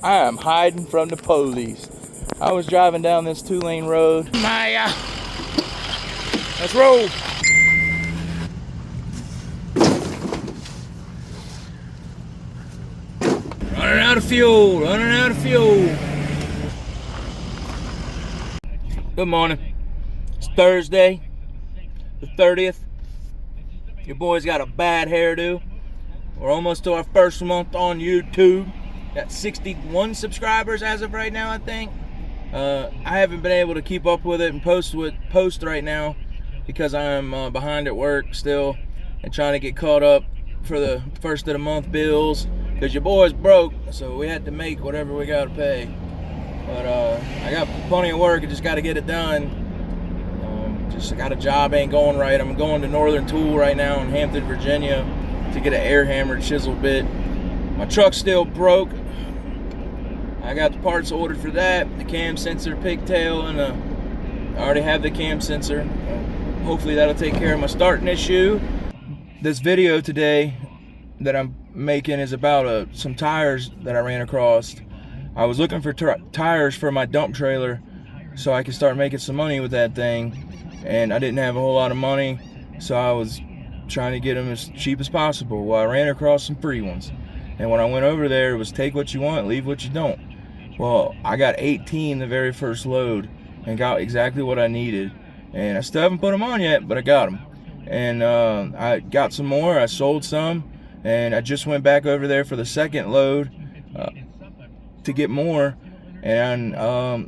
I am hiding from the police. I was driving down this 2-lane road. Maya, let's roll. Running out of fuel, running out of fuel. Good morning. It's Thursday, the 30th. Your boy's got a bad hairdo. We're almost to our first month on YouTube. Got 61 subscribers as of right now, I think. I haven't been able to keep up with it and post right now because I'm behind at work still and trying to get caught up for the first of the month bills. Because your boy's broke, so we had to make whatever we got to pay. But I got plenty of work. I just got to get it done. Just got a job ain't going right. I'm going to Northern Tool right now in Hampton, Virginia to get an air hammered chisel bit. My truck's still broke. I got the parts ordered for that. The cam sensor, pigtail, and I already have the cam sensor. Hopefully that'll take care of my starting issue. This video today that I'm making is about some tires that I ran across. I was looking for tires for my dump trailer so I could start making some money with that thing, and I didn't have a whole lot of money, so I was trying to get them as cheap as possible. Well, I ran across some free ones, and when I went over there, it was take what you want, leave what you don't. Well, I got 18 the very first load and got exactly what I needed, and I still haven't put them on yet, but I got them. And I got some more. I sold some, and I just went back over there for the second load to get more. And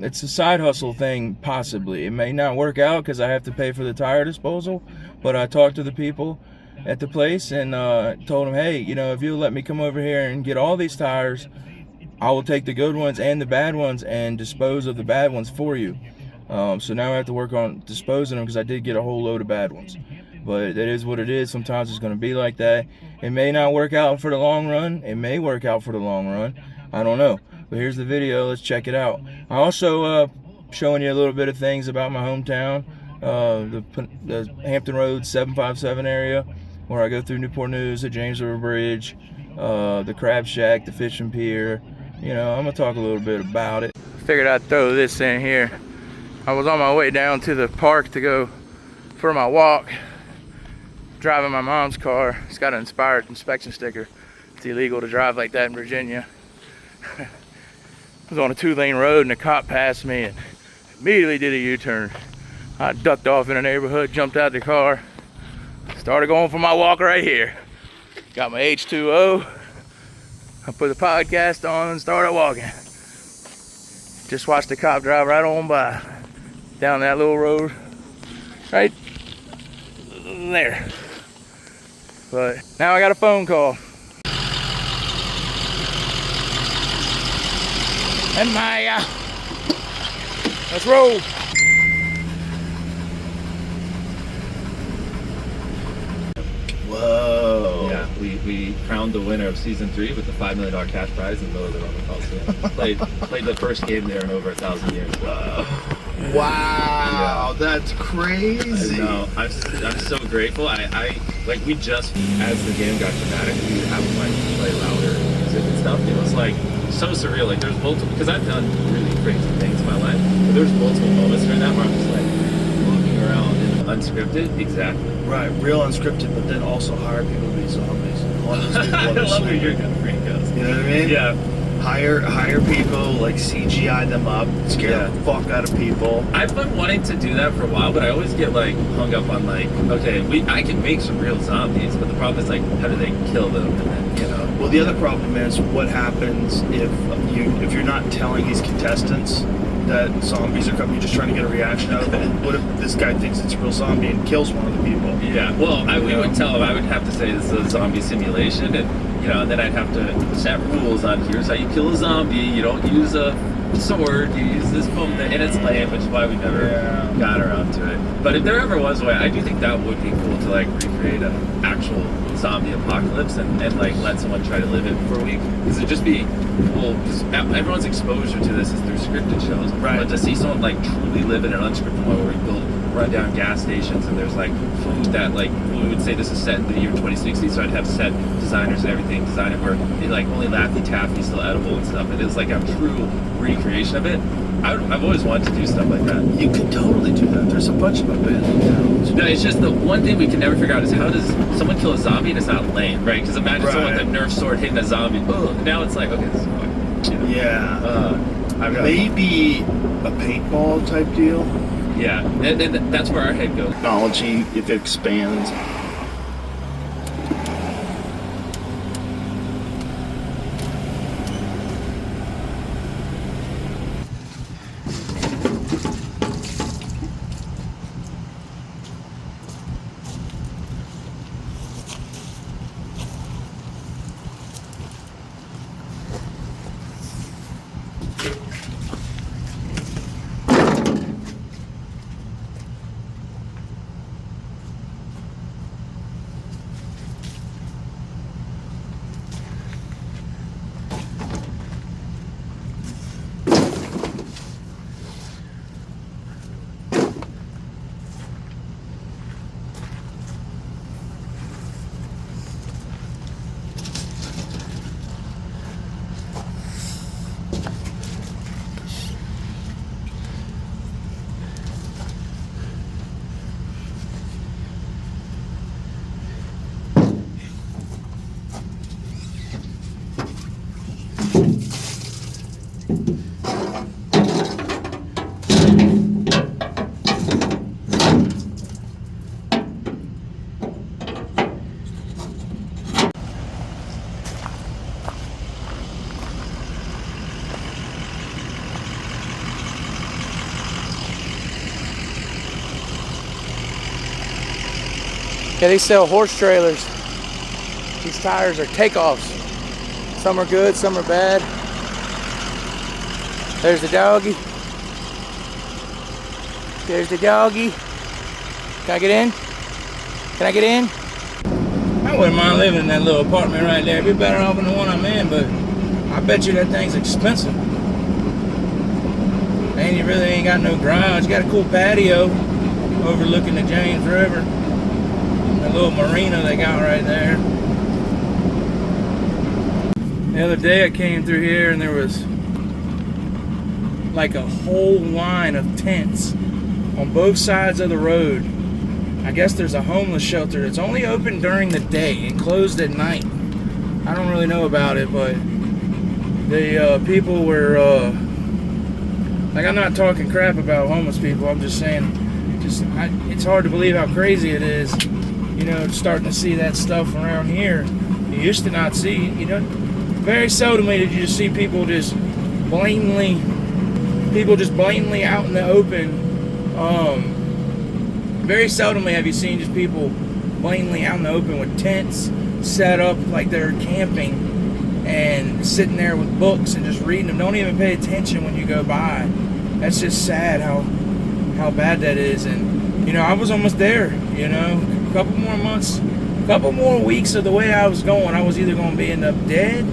it's a side hustle thing, possibly. It may not work out because I have to pay for the tire disposal, but I talked to the people at the place and told them, hey, you know, if you'll let me come over here and get all these tires, I will take the good ones and the bad ones and dispose of the bad ones for you. So now I have to work on disposing them because I did get a whole load of bad ones. But that is what it is. Sometimes it's going to be like that. It may not work out for the long run. It may work out for the long run. I don't know. But here's the video. Let's check it out. I also showing you a little bit of things about my hometown, the Hampton Road 757 area, where I go through Newport News, the James River Bridge, the Crab Shack, the fishing pier. You know, I'm gonna talk a little bit about it. Figured I'd throw this in here. I was on my way down to the park to go for my walk, driving my mom's car. It's got an expired inspection sticker. It's illegal to drive like that in Virginia. I was on a 2-lane road and a cop passed me and immediately did a U-turn. I ducked off in a neighborhood, jumped out the car, started going for my walk right here. Got my H2O. I put the podcast on and started walking. Just watched the cop drive right on by down that little road right there. But now I got a phone call. And Maya, let's roll. Whoa. Yeah, we crowned the winner of season 3 with the $5 million cash prize in the middle of the Roman Coliseum. played the first game there in over 1,000 years. Wow, yeah. That's crazy. I know. I'm so grateful. I like, we just, as the game got dramatic, we would have them like play louder music and stuff. It was like so surreal. Like there's multiple, because I've done really crazy things in my life, but there's multiple moments during that where I'm just like looking around and unscripted. Exactly. Right, real unscripted, but then also hire people to be zombies. I love where you're gonna freak us. You know what I mean? Yeah. Hire people, like CGI them up, scare the fuck out of people. I've been wanting to do that for a while, but I always get like hung up on like, okay, I can make some real zombies, but the problem is like, how do they kill them? And then, you know. Well, the other problem is what happens if you're not telling these contestants that zombies are coming. You're just trying to get a reaction out of them. What if this guy thinks it's a real zombie and kills one of the people? Yeah. Well, we would tell him. I would have to say this is a zombie simulation, and you know, and then I'd have to set rules on here's how you kill a zombie. You don't use a sword. You use this foam thing, and it's lame, which is why we never got around to it. But if there ever was a way, I do think that would be cool to like recreate an actual zombie apocalypse and like let someone try to live it for a week, because it'd just be cool, because everyone's exposure to this is through scripted shows, right? But to see someone like truly live in an unscripted one where we build rundown gas stations, and there's like food that like we would say this is set in the year 2060, so I'd have set designers and everything design it where it like only Laffy Taffy still edible and stuff. It is like a true recreation of it. I've always wanted to do stuff like that. You could totally do that. There's a bunch of abandoned towns. No, it's just the one thing we can never figure out is how does someone kill a zombie and it's not lame, right? Because imagine someone with a Nerf sword hitting a zombie. Ugh, now it's like, okay, this is fucking, you know. Yeah. Maybe a paintball type deal. Yeah, and that's where our head goes. Technology, if it expands. Yeah, they sell horse trailers. These tires are takeoffs. Some are good, some are bad. There's the doggy. There's the doggy. Can I get in? Can I get in? I wouldn't mind living in that little apartment right there. It'd be better off than the one I'm in, but I bet you that thing's expensive. And you really ain't got no garage. You got a cool patio overlooking the James River. A little marina they got right there. The other day I came through here and there was like a whole line of tents on both sides of the road. I guess there's a homeless shelter that's only open during the day and closed at night. I don't really know about it, but the people were like, I'm not talking crap about homeless people. I'm just saying, it's hard to believe how crazy it is. You know, starting to see that stuff around here. You used to not see, you know, very seldomly did you just see people just blatantly out in the open. Very seldomly have you seen just people blatantly out in the open with tents set up like they're camping and sitting there with books and just reading them. Don't even pay attention when you go by. That's just sad how bad that is. And, you know, I was almost there, you know. Couple more months, couple more weeks of the way I was going, I was either going to be end up dead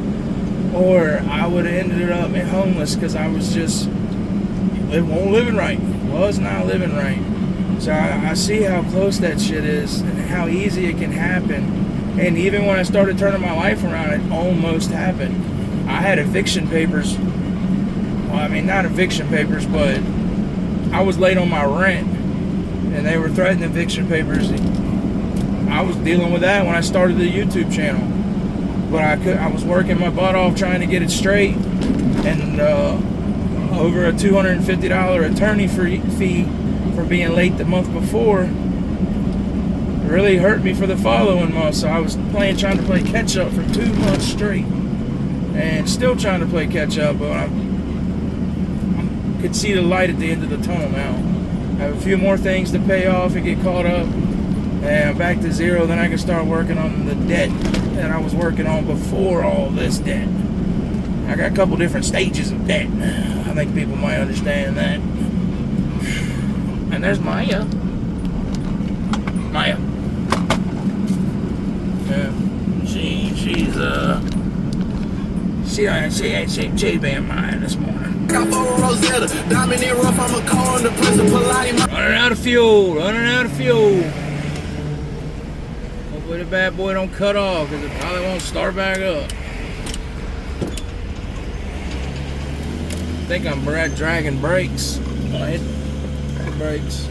or I would have ended up homeless because I was just living right. Was not living right. So I see how close that shit is and how easy it can happen. And even when I started turning my life around, it almost happened. I had eviction papers. Well, I mean, not eviction papers, but I was late on my rent and they were threatening eviction papers. I was dealing with that when I started the YouTube channel, but I was working my butt off trying to get it straight, and over a $250 attorney fee for being late the month before really hurt me for the following month. So I was trying to play catch up for 2 months straight, and still trying to play catch up, but I could see the light at the end of the tunnel now. I have a few more things to pay off and get caught up. And I'm back to zero, then I can start working on the debt that I was working on before all this debt. I got a couple different stages of debt. I think people might understand that. And there's Maya. Maya. Yeah. She's been Maya this morning. Running out of fuel, running out of fuel. Hopefully the bad boy don't cut off, because it probably won't start back up. I think I'm dragging brakes. When I hit the brakes.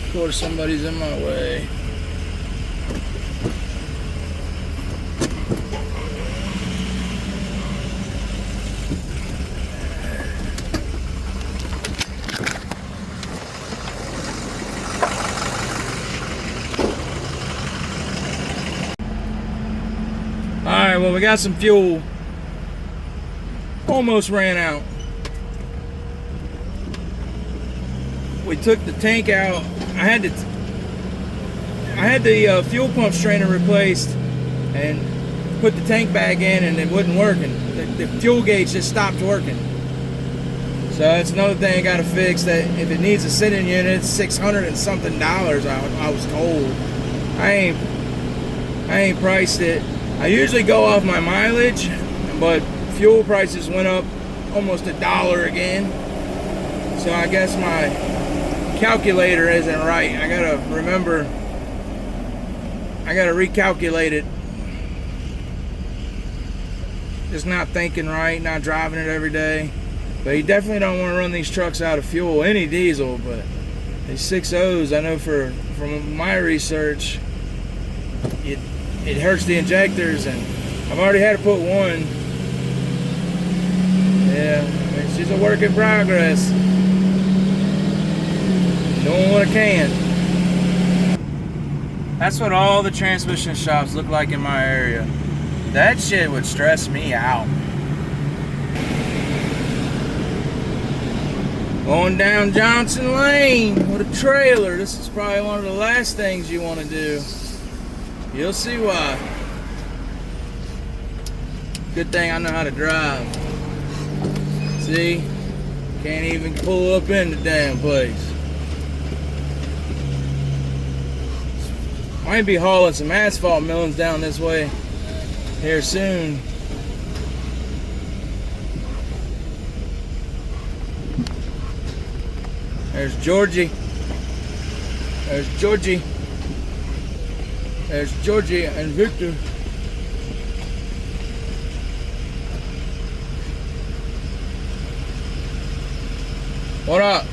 Of course somebody's in my way. Alright, well, we got some fuel. Almost ran out. We took the tank out. I had the fuel pump strainer replaced and put the tank back in, and it wasn't working. The fuel gauge just stopped working. So that's another thing I got to fix. That if it needs a sitting unit, it's $600 and something. I was told. I ain't priced it. I usually go off my mileage, but fuel prices went up almost $1 again. So I guess my calculator isn't right. I gotta recalculate it. Just not thinking right, not driving it every day. But you definitely don't want to run these trucks out of fuel, any diesel, but these 6.0s, I know from my research, it hurts the injectors, and I've already had to put one. Yeah, I mean, she's a work in progress. Doing what I can. That's what all the transmission shops look like in my area. That shit would stress me out. Going down Johnson Lane with a trailer. This is probably one of the last things you want to do. You'll see why. Good thing I know how to drive. See? Can't even pull up in the damn place. Might be hauling some asphalt millings down this way here soon. There's Georgie. There's Georgie. There's Georgie and Victor. What up?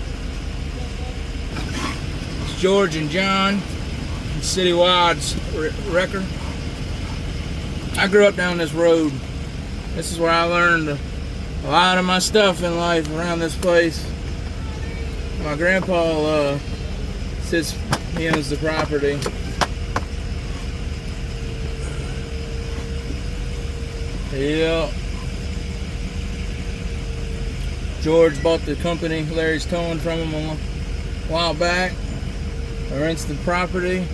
It's George and John. Citywide's wrecker. I grew up down this road. This is where I learned a lot of my stuff in life, around this place. My grandpa he owns the property. Yeah. George bought the company Larry's towing from him a while back. I rents the property.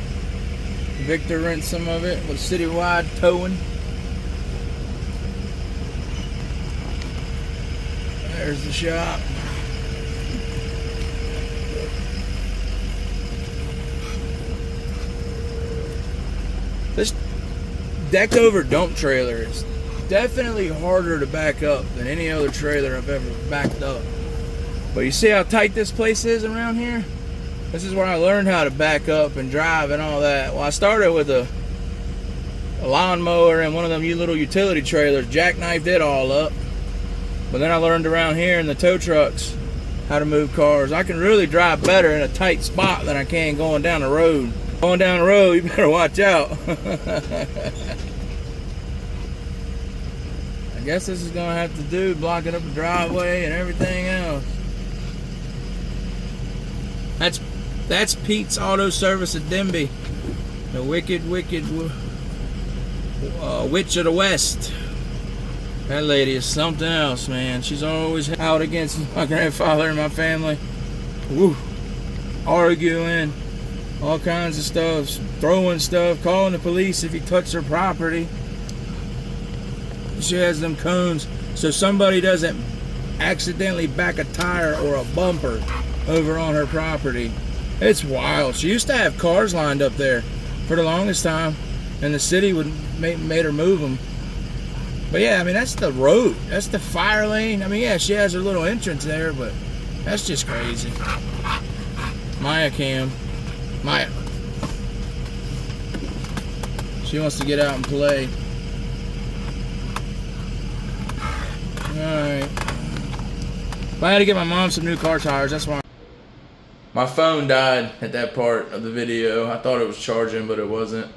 Victor rents some of it with Citywide towing. There's the shop. This decked over dump trailer is definitely harder to back up than any other trailer I've ever backed up. But you see how tight this place is around here? This is where I learned how to back up and drive and all that. Well, I started with a lawnmower and one of them little utility trailers, jackknifed it all up. But then I learned around here in the tow trucks how to move cars. I can really drive better in a tight spot than I can going down the road. Going down the road, you better watch out. I guess this is gonna have to do, blocking up the driveway and everything else. That's Pete's Auto Service at Denby. The wicked witch of the West. That lady is something else, man. She's always out against my grandfather and my family. Woo. Arguing, all kinds of stuff, throwing stuff, calling the police if you touch her property. She has them cones so somebody doesn't accidentally back a tire or a bumper over on her property. It's wild. She used to have cars lined up there for the longest time, and the city made her move them. But yeah, I mean, that's the road. That's the fire lane. I mean, yeah, she has her little entrance there, but that's just crazy. Maya Cam. Maya. She wants to get out and play. Alright. I had to get my mom some new car tires, that's why. My phone died at that part of the video. I thought it was charging, but it wasn't.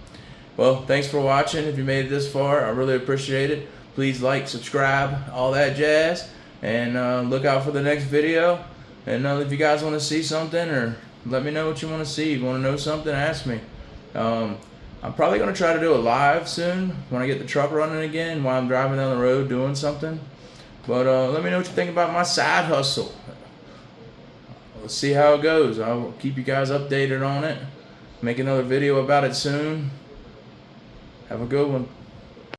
Well, thanks for watching. If you made it this far, I really appreciate it. Please like, subscribe, all that jazz. And look out for the next video. And if you guys want to see something, or let me know what you want to see. If you want to know something, ask me. I'm probably going to try to do a live soon when I get the truck running again while I'm driving down the road doing something. But let me know what you think about my side hustle. Let's see how it goes. I'll keep you guys updated on it. Make another video about it soon. Have a good one.